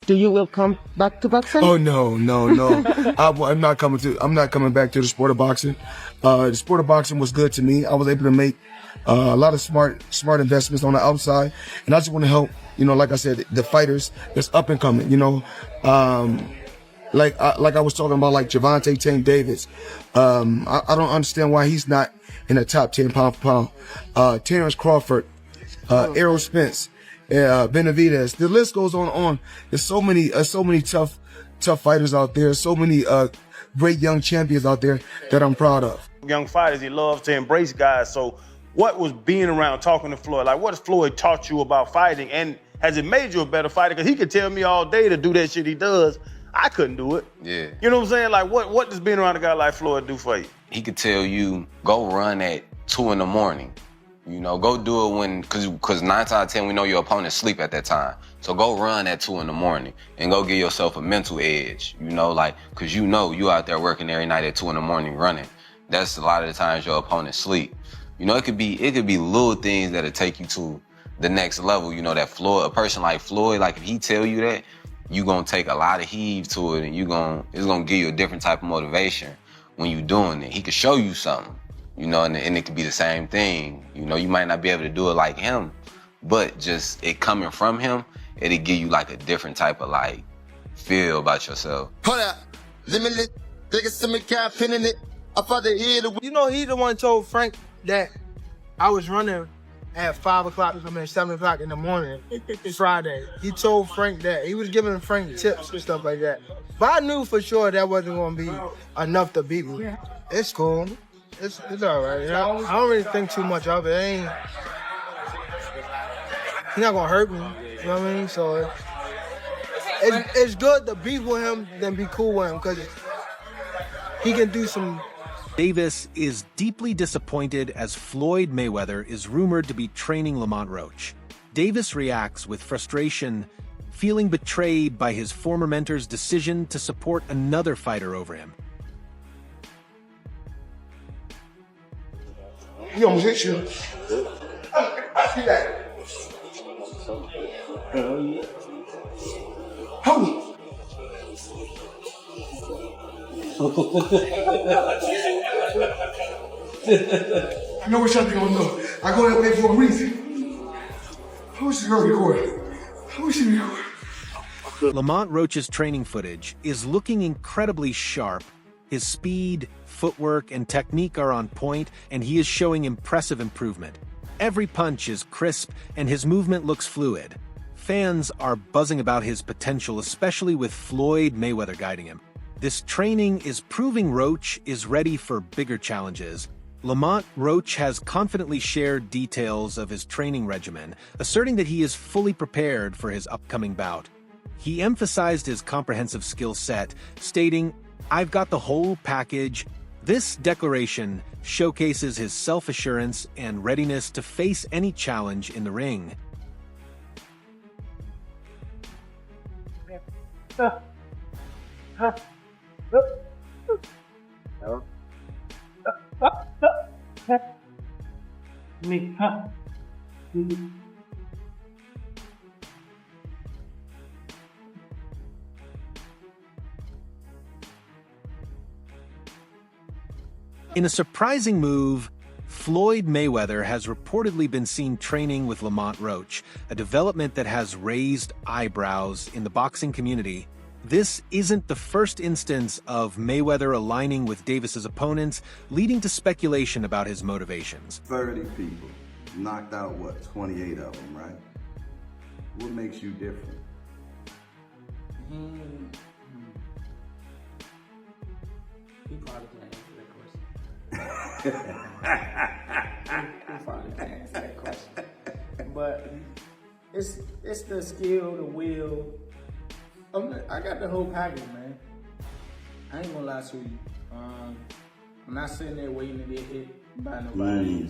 Do you will come back to boxing? Oh no. I'm not coming back to the sport of boxing. The sport of boxing was good to me. I was able to make a lot of smart investments on the outside, and I just want to help. Like I said, the fighters that's up and coming. Like I was talking about, like Gervonta Tank Davis. I don't understand why he's not in the top 10 pound for pound. Terrence Crawford, Errol Spence, Benavidez. The list goes on. There's so many tough fighters out there. So many great young champions out there that I'm proud of. Young fighters, he loves to embrace guys. So what was being around, talking to Floyd? Like, what has Floyd taught you about fighting? And has it made you a better fighter? Because he could tell me all day to do that shit he does. I couldn't do it. Yeah. You know what I'm saying? Like, what does being around a guy like Floyd do for you? He could tell you, go run at 2 in the morning. Go do it when, cause 9 times out of 10, we know your opponent sleep at that time. So go run at 2 in the morning and go give yourself a mental edge, cause you out there working every night at 2 in the morning running. That's a lot of the times your opponent sleep. It could be little things that'll take you to the next level. That Floyd, a person like Floyd, like if he tell you that, you gonna take a lot of heave to it, and it's gonna give you a different type of motivation when you doing it. He could show you something. And it could be the same thing. You might not be able to do it like him, but just it coming from him, it'll give you like a different type of like feel about yourself. Hold up, limitless, nigga, some cap pinning it. I thought they hear the. He the one told Frank that I was running at 5 o'clock, 7 o'clock in the morning, Friday. He told Frank that. He was giving Frank tips and stuff like that. But I knew for sure that wasn't gonna be enough to beat me. It's cool. It's all right. I don't really think too much of it. He's not gonna hurt me. You know what I mean? So it's good to be with him than be cool with him, because he can do some. Davis is deeply disappointed as Floyd Mayweather is rumored to be training Lamont Roach. Davis reacts with frustration, feeling betrayed by his former mentor's decision to support another fighter over him. He almost hit you. I see that. Hold. I know what y'all think I'm doing. I go that way for a reason. I wish you could record. Lamont Roach's training footage is looking incredibly sharp. His speed, footwork, and technique are on point, and he is showing impressive improvement. Every punch is crisp, and his movement looks fluid. Fans are buzzing about his potential, especially with Floyd Mayweather guiding him. This training is proving Roach is ready for bigger challenges. Lamont Roach has confidently shared details of his training regimen, asserting that he is fully prepared for his upcoming bout. He emphasized his comprehensive skill set, stating, "I've got the whole package." This declaration showcases his self-assurance and readiness to face any challenge in the ring. In a surprising move, Floyd Mayweather has reportedly been seen training with Lamont Roach, a development that has raised eyebrows in the boxing community. This isn't the first instance of Mayweather aligning with Davis's opponents, leading to speculation about his motivations. 30 people, knocked out, what, 28 of them, right? What makes you different? He probably can't answer that question. He probably can't answer that question. But it's the skill, the will. I got the whole package, man. I ain't gonna lie to you. I'm not sitting there waiting to get hit by nobody,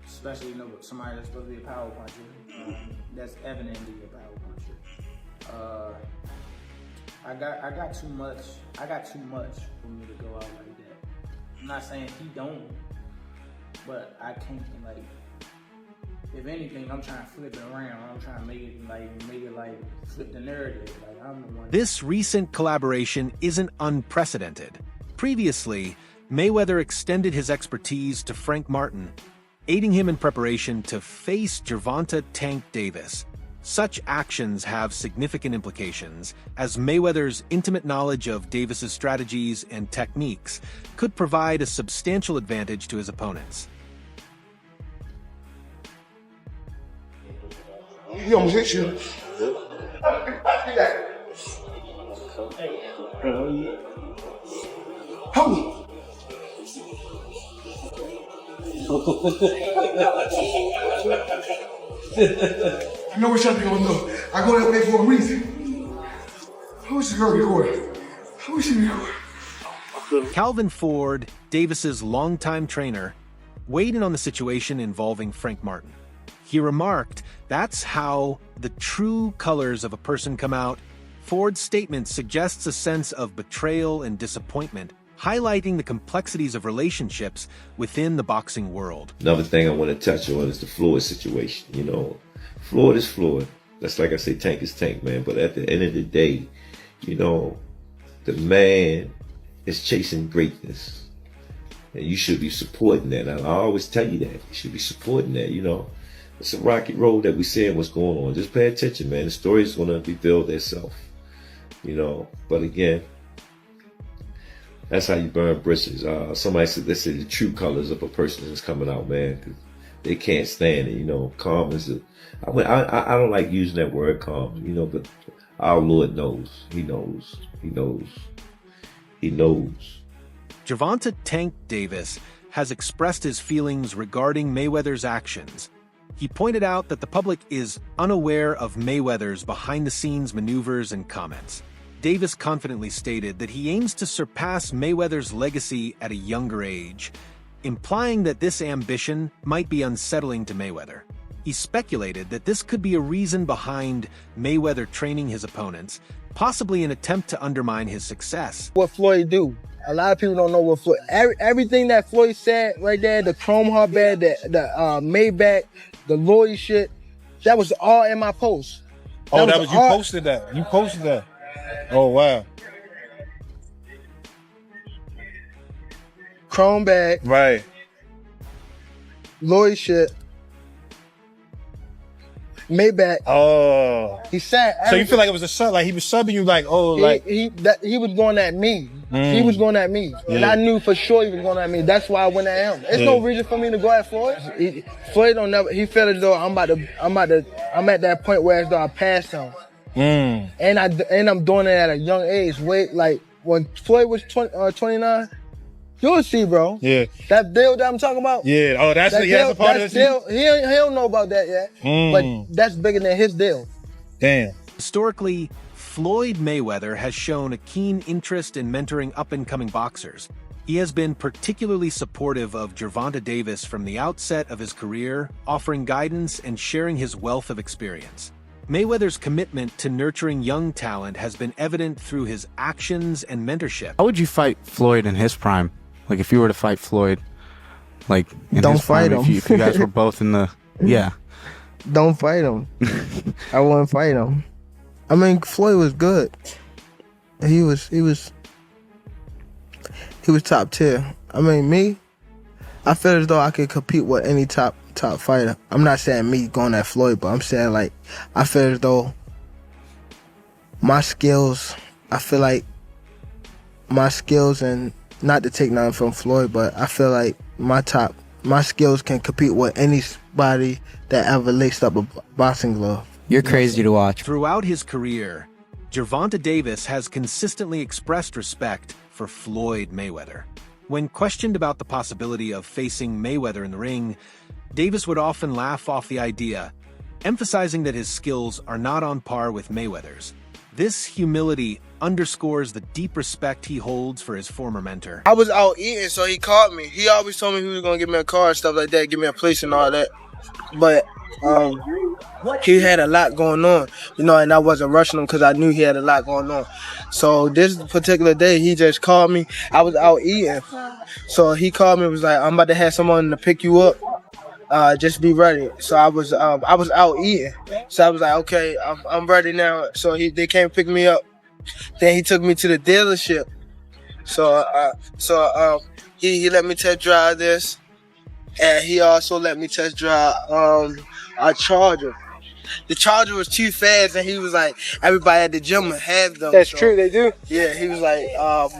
especially somebody that's supposed to be a power puncher. That's evident to be a power puncher. I got too much. I got too much for me to go out like that. I'm not saying he don't, but I can't if anything, I'm trying to flip it around. I'm trying to make it like flip the narrative. Like I'm the one. This recent collaboration isn't unprecedented. Previously, Mayweather extended his expertise to Frank Martin, aiding him in preparation to face Gervonta Tank Davis. Such actions have significant implications, as Mayweather's intimate knowledge of Davis's strategies and techniques could provide a substantial advantage to his opponents. He almost hit you. Help me. I know what y'all think I'm gonna do. I go that way for a reason. I wish this girl recorded. I wish she recorded. Calvin Ford, Davis's longtime trainer, weighed in on the situation involving Frank Martin. He remarked, "That's how the true colors of a person come out." Ford's statement suggests a sense of betrayal and disappointment, highlighting the complexities of relationships within the boxing world. Another thing I want to touch on is the Floyd situation. You know, Floyd is Floyd. That's like I say, Tank is Tank, man. But at the end of the day, you know, the man is chasing greatness. And you should be supporting that. And I always tell you that. You should be supporting that, you know. It's a rocky road that we see what's going on. Just pay attention, man. The story is going to reveal itself, you know. But again, that's how you burn bridges. Somebody said, they say the true colors of a person is coming out, man. 'Cause they can't stand it, you know. Calm is I don't like using that word, calm, you know, but our Lord knows. He knows. He knows. He knows. Gervonta Tank Davis has expressed his feelings regarding Mayweather's actions. He pointed out that the public is unaware of Mayweather's behind-the-scenes maneuvers and comments. Davis confidently stated that he aims to surpass Mayweather's legacy at a younger age, implying that this ambition might be unsettling to Mayweather. He speculated that this could be a reason behind Mayweather training his opponents, possibly an attempt to undermine his success. What Floyd do? A lot of people don't know what Floyd. Everything that Floyd said right there, the chrome heart bed, the Maybach, the Lloyd shit, that was all in my post. You posted that. You posted that. Oh wow. Chrome bag. Right. Lloyd shit. Maybach. Oh. He said. So you feel like it was a sub, like he was subbing you, like he was going at me. He was going at me, and I knew for sure he was going at me. That's why I went at him. There's no reason for me to go at Floyd. Floyd don't never. He felt as though I'm at that point where as though I passed him. And I'm doing it at a young age. Wait, like when Floyd was 29. You'll see, bro. Yeah. That deal that I'm talking about. Yeah. Oh, that's a part of deal. He don't know about that yet. But that's bigger than his deal. Damn. Historically, Floyd Mayweather has shown a keen interest in mentoring up-and-coming boxers. He has been particularly supportive of Gervonta Davis from the outset of his career, offering guidance and sharing his wealth of experience. Mayweather's commitment to nurturing young talent has been evident through his actions and mentorship. How would you fight Floyd in his prime? Like if you were to fight Floyd, like in don't his prime, fight him. If you guys were both in the Don't fight him. I wouldn't fight him. I mean, Floyd was good. He was top tier. I mean, me, I feel as though I could compete with any top fighter. I'm not saying me going at Floyd, but I'm saying like I feel as though my skills. I feel like my skills, and not to take nothing from Floyd, but I feel like my skills can compete with anybody that ever laced up a boxing glove. You're crazy to watch. Throughout his career, Gervonta Davis has consistently expressed respect for Floyd Mayweather. When questioned about the possibility of facing Mayweather in the ring, Davis would often laugh off the idea, emphasizing that his skills are not on par with Mayweather's. This humility underscores the deep respect he holds for his former mentor. I was out eating, so he called me. He always told me he was gonna give me a car and stuff like that, give me a place and all that. But he had a lot going on, you know, and I wasn't rushing him because I knew he had a lot going on. So this particular day, he just called me. I was out eating, so he called me and was like, "I'm about to have someone to pick you up." just be ready. So I was out eating. So I was like, okay, I'm ready now. So they came pick me up. Then he took me to the dealership. So he let me test drive this, and he also let me test drive a Charger. The Charger was too fast, and he was like, everybody at the gym have them. That's true, they do. Yeah, he was like,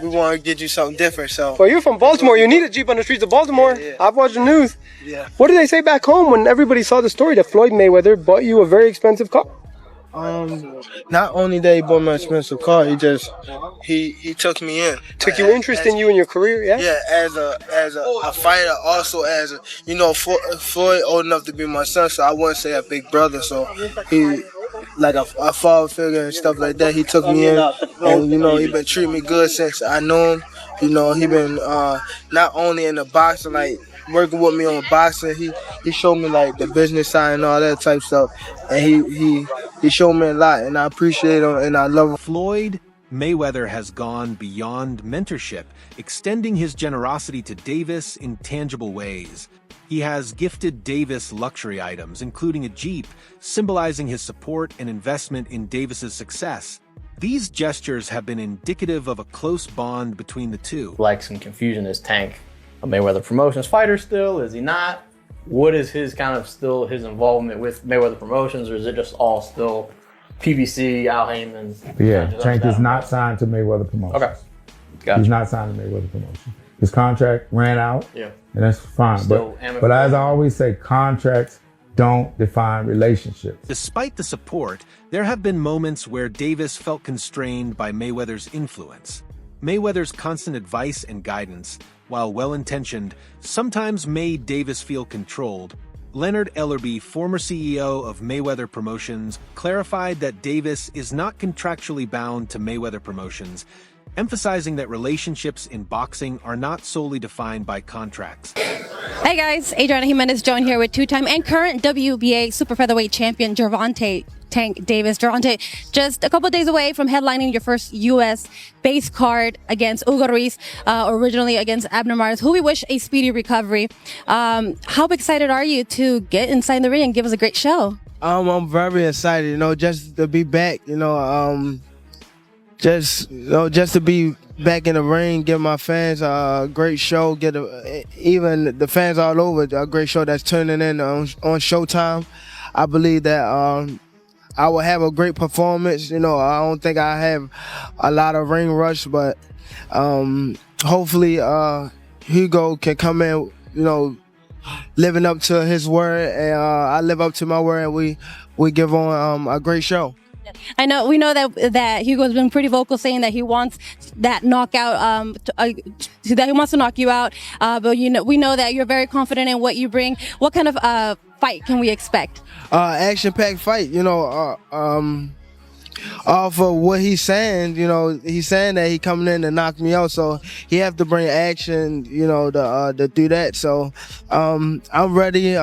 we want to get you something different. So. Well, you're from Baltimore. You need a Jeep on the streets of Baltimore. Yeah. I've watched the news. Yeah. What did they say back home when everybody saw the story that Floyd Mayweather bought you a very expensive car? Not only that he bought me an expensive car, he took me in. Took you interest in you and your career, yeah? Yeah, as a fighter, also as a, Floyd old enough to be my son, so I wouldn't say a big brother. So he, like a father figure and stuff like that. He took me in, and he been treating me good since I knew him. He been not only in the boxing, like working with me on boxing. He showed me like the business side and all that type stuff, and he showed me a lot, and I appreciate him and I love him. Floyd Mayweather has gone beyond mentorship, extending his generosity to Davis in tangible ways. He has gifted Davis luxury items, including a Jeep, symbolizing his support and investment in Davis's success. These gestures have been indicative of a close bond between the two. Like some confusion, is Tank a Mayweather Promotions fighter still? Is he not? What is his his involvement with Mayweather Promotions, or is it just all still PBC, Al Heyman? Yeah, Tank is not signed to Mayweather Promotions. Okay, gotcha. He's not signed to Mayweather Promotions. His contract ran out, yeah, and that's fine. But as I always say, contracts don't define relationships. Despite the support, there have been moments where Davis felt constrained by Mayweather's influence. Mayweather's constant advice and guidance, while well-intentioned, sometimes made Davis feel controlled. Leonard Ellerby, former CEO of Mayweather Promotions, clarified that Davis is not contractually bound to Mayweather Promotions, emphasizing that relationships in boxing are not solely defined by contracts. Hey guys, Adriana Jimenez Joan here with two-time and current WBA super featherweight champion Gervonta Tank Davis. Gervonta, just a couple of days away from headlining your first U.S.-based card against Hugo Ruiz, originally against Abner Mares, who we wish a speedy recovery. How excited are you to get inside the ring and give us a great show? I'm very excited, just to be back, just to be back in the ring, give my fans a great show, even the fans all over a great show that's turning in on Showtime. I believe that I will have a great performance. I don't think I have a lot of ring rush, but hopefully Hugo can come in, living up to his word, and I live up to my word, and we give on a great show. We know that Hugo's been pretty vocal saying that he wants that knockout, that he wants to knock you out. But we know that you're very confident in what you bring. What kind of fight can we expect? Action-packed fight. Off of what he's saying, he's saying that he coming in to knock me out, so he have to bring action, to do that. So I'm ready.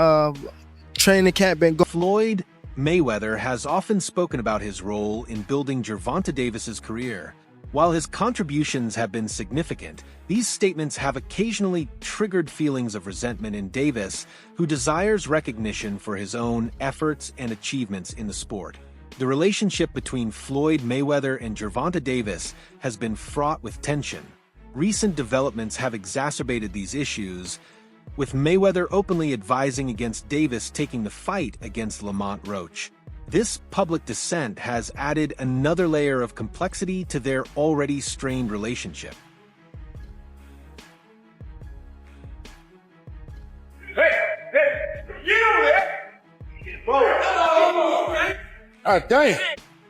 Training camp been go. Floyd Mayweather has often spoken about his role in building Gervonta Davis's career. While his contributions have been significant, these statements have occasionally triggered feelings of resentment in Davis, who desires recognition for his own efforts and achievements in the sport. The relationship between Floyd Mayweather and Gervonta Davis has been fraught with tension. Recent developments have exacerbated these issues, with Mayweather openly advising against Davis taking the fight against Lamont Roach. This public dissent has added another layer of complexity to their already strained relationship. Damn.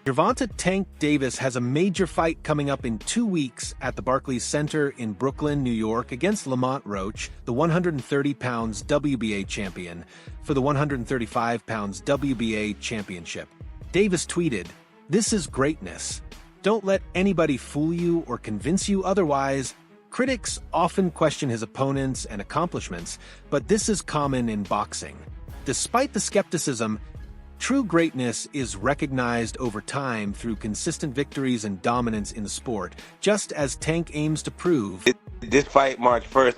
Gervonta Tank Davis has a major fight coming up in 2 weeks at the Barclays Center in Brooklyn, New York, against Lamont Roach, the 130 pounds WBA champion, for the 135 pounds WBA championship. Davis tweeted, "This is greatness. Don't let anybody fool you or convince you otherwise. Critics often question his opponents and accomplishments, but this is common in boxing. Despite the skepticism, true greatness is recognized over time through consistent victories and dominance in the sport, just as Tank aims to prove." this fight March 1st,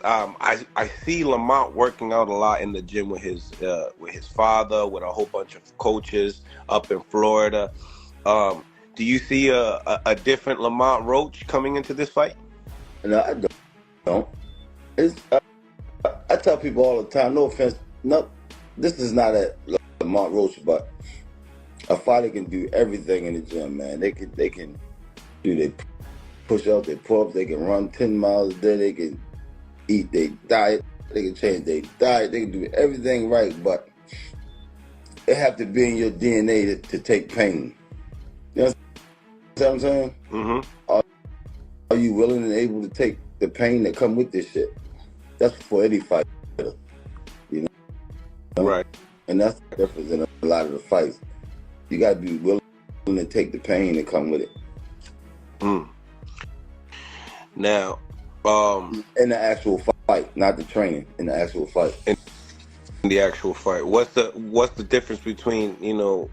I see Lamont working out a lot in the gym with his father, with a whole bunch of coaches up in Florida. Do you see a different Lamont Roach coming into this fight? No, I don't. It's, I tell people all the time, no offense, no, this is not a Lamont Roach, but a fighter can do everything in the gym, man. They can do their push-ups, their pull-ups, they can run 10 miles a day, they can eat their diet, they can change their diet, they can do everything right, but it have to be in your DNA to take pain. You know what I'm saying? Mm-hmm. Are you willing and able to take the pain that come with this shit? That's for any fighter, you know? Right. And that's the difference in a lot of the fights. You gotta be willing to take the pain that come with it. Mm. Now, in the actual fight, not the training, in the actual fight. In the actual fight, what's the difference between, you know,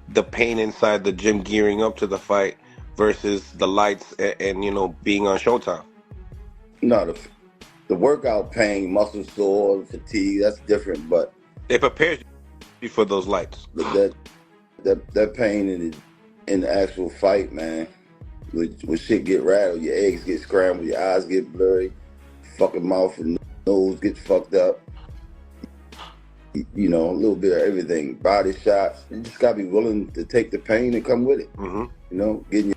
the pain inside the gym gearing up to the fight versus the lights and you know, being on Showtime? No, the workout pain, muscle sore, fatigue, that's different, but it prepares you for those lights. That pain in the actual fight, man. When shit get rattled, your eggs get scrambled, your eyes get blurry, fucking mouth and nose gets fucked up. You know, a little bit of everything. Body shots. You just gotta be willing to take the pain and come with it. Mm-hmm. You know, getting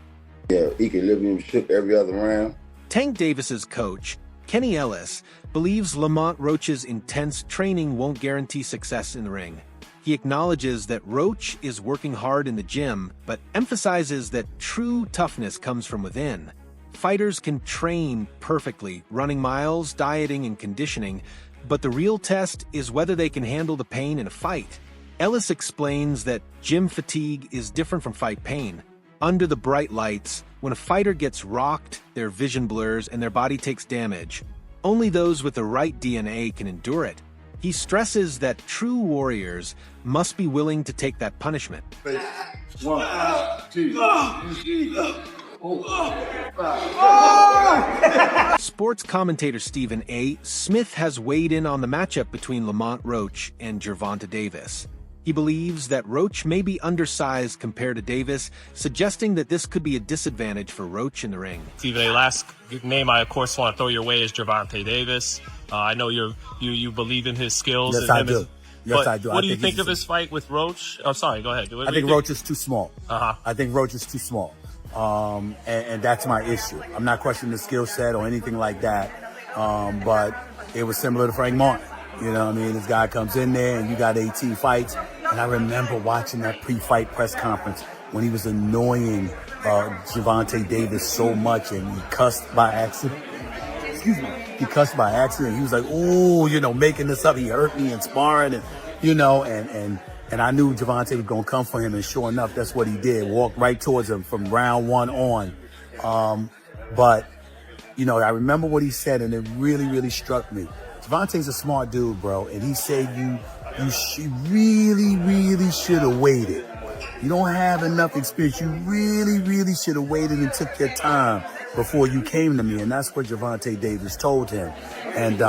your equilibrium shook every other round. Tank Davis's coach, Kenny Ellis, believes Lamont Roach's intense training won't guarantee success in the ring. He acknowledges that Roach is working hard in the gym, but emphasizes that true toughness comes from within. Fighters can train perfectly, running miles, dieting, and conditioning, but the real test is whether they can handle the pain in a fight. Ellis explains that gym fatigue is different from fight pain. Under the bright lights, when a fighter gets rocked, their vision blurs and their body takes damage. Only those with the right DNA can endure it. He stresses that true warriors must be willing to take that punishment. 1, 2, Sports commentator Stephen A. Smith has weighed in on the matchup between Lamont Roach and Gervonta Davis. He believes that Roach may be undersized compared to Davis, suggesting that this could be a disadvantage for Roach in the ring. Stephen A., last name I, of course, want to throw your way is Gervonta Davis. I know you believe in his skills. Yes, I do. Yes, I do. What do you think of his fight with Roach? Oh, sorry, go ahead. I think Roach is too small. I think Roach is too small. And that's my issue. I'm not questioning the skill set or anything like that. But it was similar to Frank Martin. You know what I mean? This guy comes in there and you got 18 fights. And I remember watching that pre-fight press conference when he was annoying Gervonta Davis so much and he cussed by accident. Excuse me. He cussed by accident. He was like, "Oh, you know, making this up. He hurt me in sparring," and you know, and I knew Gervonta was gonna come for him, and sure enough, that's what he did. Walked right towards him from round 1 on. But you know, I remember what he said, and it really, really struck me. Gervonta's a smart dude, bro, and he said you really, really should have waited. You don't have enough experience. You really, really should have waited and took your time before you came to me. And that's what Gervonta Davis told him. And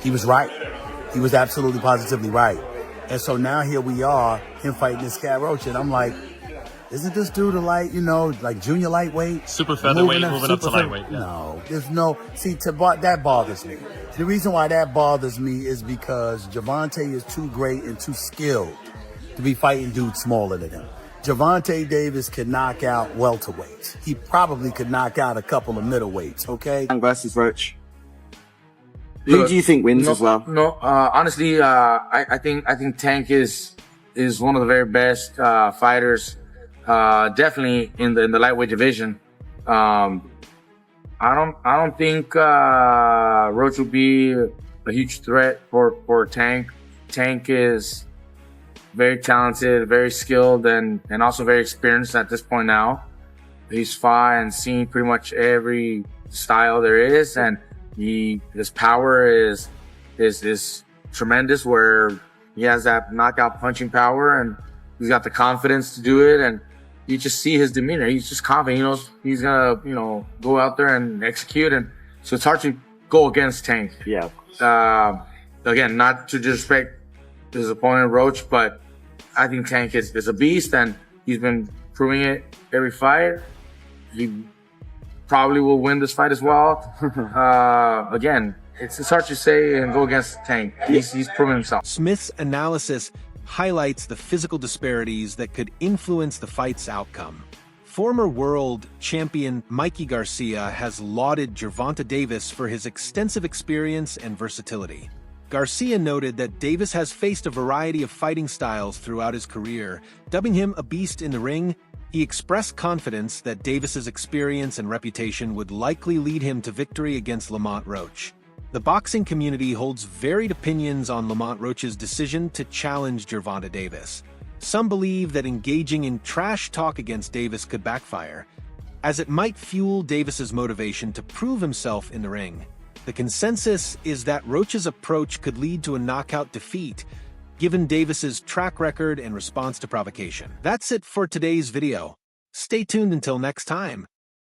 he was right. He was absolutely positively right. And so now here we are, him fighting this cat Roach. And I'm like, isn't this dude like junior lightweight? Super featherweight, moving up to lightweight. Yeah. No, there's no, see, that bothers me. The reason why that bothers me is because Gervonta is too great and too skilled to be fighting dudes smaller than him. Gervonta Davis could knock out welterweights. He probably could knock out a couple of middleweights, okay? Versus Roach. Who do you think wins as well? No, honestly, I think Tank is one of the very best fighters, definitely in the lightweight division. I don't think Roach will be a huge threat for Tank. Tank is very talented, very skilled, and also very experienced at this point now. He's fought and seen pretty much every style there is, and his power is tremendous, where he has that knockout punching power, and he's got the confidence to do it, and you just see his demeanor. He's just confident. He knows he's gonna, go out there and execute, and So it's hard to go against Tank. Yeah. Again, not to disrespect his opponent Roach, but I think Tank is a beast, and he's been proving it every fight. He probably will win this fight as well. Again, it's hard to say and go against Tank. He's proven himself. Smith's analysis highlights the physical disparities that could influence the fight's outcome. Former world champion Mikey Garcia has lauded Gervonta Davis for his extensive experience and versatility. Garcia noted that Davis has faced a variety of fighting styles throughout his career. Dubbing him a beast in the ring, he expressed confidence that Davis's experience and reputation would likely lead him to victory against Lamont Roach. The boxing community holds varied opinions on Lamont Roach's decision to challenge Gervonta Davis. Some believe that engaging in trash talk against Davis could backfire, as it might fuel Davis's motivation to prove himself in the ring. The consensus is that Roach's approach could lead to a knockout defeat, given Davis's track record and response to provocation. That's it for today's video. Stay tuned until next time.